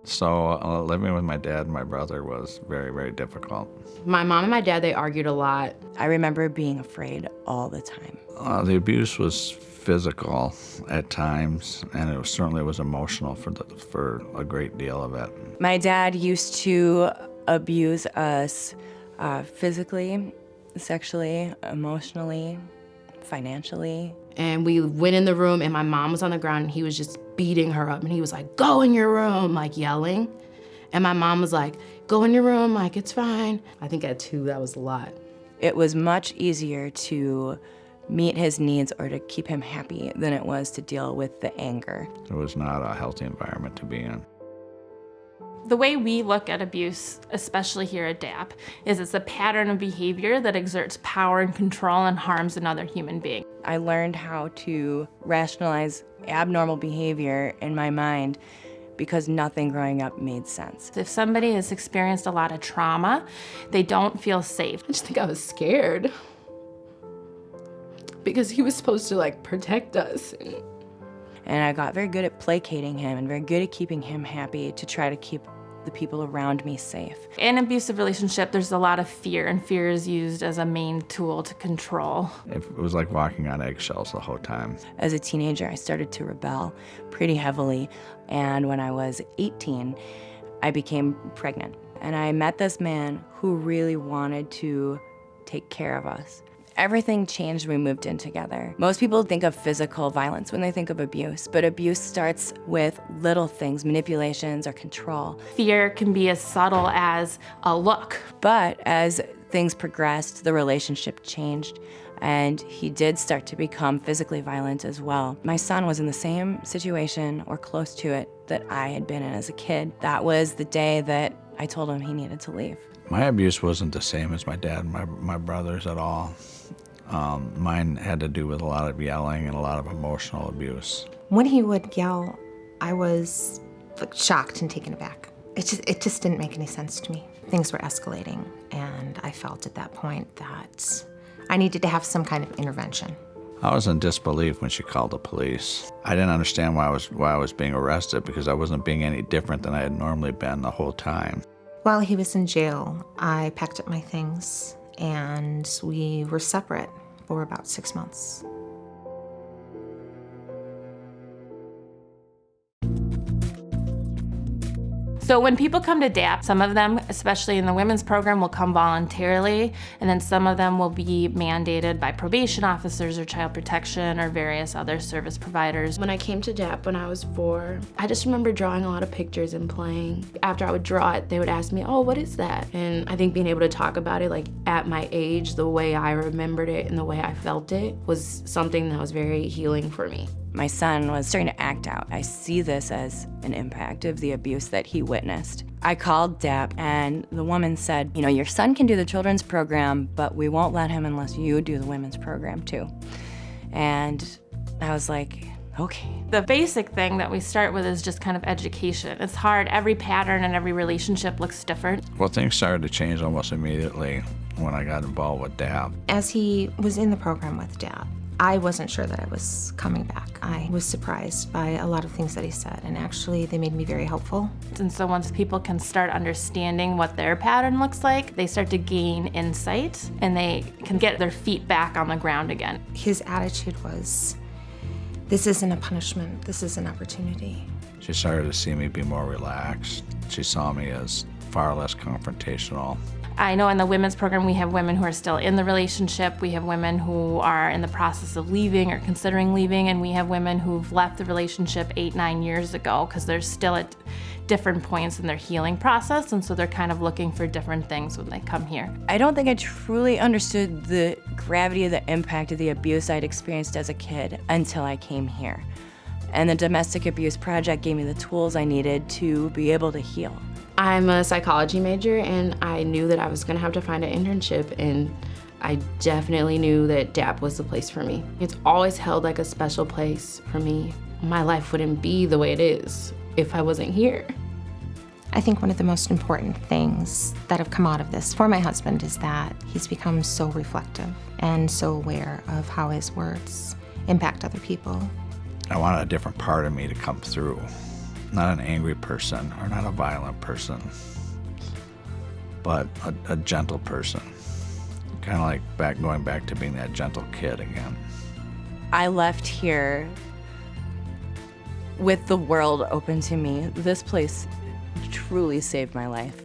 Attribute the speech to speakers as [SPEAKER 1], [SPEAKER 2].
[SPEAKER 1] So living with my dad and my brother was very, very difficult.
[SPEAKER 2] My mom and my dad, they argued a lot.
[SPEAKER 3] I remember being afraid all the time.
[SPEAKER 1] The abuse was physical at times, and it certainly was emotional for a great deal of it.
[SPEAKER 3] My dad used to abuse us physically, sexually, emotionally, financially.
[SPEAKER 2] And we went in the room and my mom was on the ground and he was just beating her up and he was like, "Go in your room," like yelling. And my mom was like, "Go in your room," like, "It's fine." I think at 2, that was a lot.
[SPEAKER 3] It was much easier to meet his needs or to keep him happy than it was to deal with the anger.
[SPEAKER 1] It was not a healthy environment to be in.
[SPEAKER 4] The way we look at abuse, especially here at DAP, is it's a pattern of behavior that exerts power and control and harms another human being.
[SPEAKER 3] I learned how to rationalize abnormal behavior in my mind because nothing growing up made sense.
[SPEAKER 4] If somebody has experienced a lot of trauma, they don't feel safe.
[SPEAKER 2] I just think I was scared because he was supposed to like protect us.
[SPEAKER 3] And I got very good at placating him and very good at keeping him happy to try to keep the people around me safe.
[SPEAKER 4] In an abusive relationship, there's a lot of fear, and fear is used as a main tool to control.
[SPEAKER 1] It was like walking on eggshells the whole time.
[SPEAKER 3] As a teenager, I started to rebel pretty heavily, and when I was 18, I became pregnant. And I met this man who really wanted to take care of us. Everything changed when we moved in together. Most people think of physical violence when they think of abuse, but abuse starts with little things, manipulations or control.
[SPEAKER 4] Fear can be as subtle as a look.
[SPEAKER 3] But as things progressed, the relationship changed, and he did start to become physically violent as well. My son was in the same situation or close to it that I had been in as a kid. That was the day that I told him he needed to leave.
[SPEAKER 1] My abuse wasn't the same as my dad and my brother's at all. Mine had to do with a lot of yelling and a lot of emotional abuse.
[SPEAKER 5] When he would yell, I was like shocked and taken aback. It just didn't make any sense to me. Things were escalating, and I felt at that point that I needed to have some kind of intervention.
[SPEAKER 1] I was in disbelief when she called the police. I didn't understand why I was being arrested because I wasn't being any different than I had normally been the whole time.
[SPEAKER 5] While he was in jail, I packed up my things, and we were separate for about 6 months.
[SPEAKER 4] So when people come to DAP, some of them, especially in the women's program, will come voluntarily, and then some of them will be mandated by probation officers or child protection or various other service providers.
[SPEAKER 2] When I came to DAP when I was 4, I just remember drawing a lot of pictures and playing. After I would draw it, they would ask me, "Oh, what is that?" And I think being able to talk about it, like at my age, the way I remembered it and the way I felt it was something that was very healing for me.
[SPEAKER 3] My son was starting to act out. I see this as an impact of the abuse that he witnessed. I called DAP, and the woman said, "You know, your son can do the children's program, but we won't let him unless you do the women's program too." And I was like, okay.
[SPEAKER 4] The basic thing that we start with is just kind of education. It's hard. Every pattern and every relationship looks different.
[SPEAKER 1] Well, things started to change almost immediately when I got involved with DAP.
[SPEAKER 5] As he was in the program with DAP, I wasn't sure that I was coming back. I was surprised by a lot of things that he said, and actually they made me very helpful.
[SPEAKER 4] And so once people can start understanding what their pattern looks like, they start to gain insight and they can get their feet back on the ground again.
[SPEAKER 5] His attitude was, this isn't a punishment, this is an opportunity.
[SPEAKER 1] She started to see me be more relaxed. She saw me as far less confrontational.
[SPEAKER 4] I know in the women's program we have women who are still in the relationship, we have women who are in the process of leaving or considering leaving, and we have women who've left the relationship 8-9 years ago because they're still at different points in their healing process, and so they're kind of looking for different things when they come here.
[SPEAKER 3] I don't think I truly understood the gravity of the impact of the abuse I'd experienced as a kid until I came here. And the Domestic Abuse Project gave me the tools I needed to be able to heal.
[SPEAKER 2] I'm a psychology major, and I knew that I was gonna have to find an internship, and I definitely knew that DAP was the place for me. It's always held like a special place for me. My life wouldn't be the way it is if I wasn't here.
[SPEAKER 5] I think one of the most important things that have come out of this for my husband is that he's become so reflective and so aware of how his words impact other people.
[SPEAKER 1] I wanted a different part of me to come through. Not an angry person or not a violent person, but a gentle person. Kind of like going back to being that gentle kid again.
[SPEAKER 3] I left here with the world open to me. This place truly saved my life.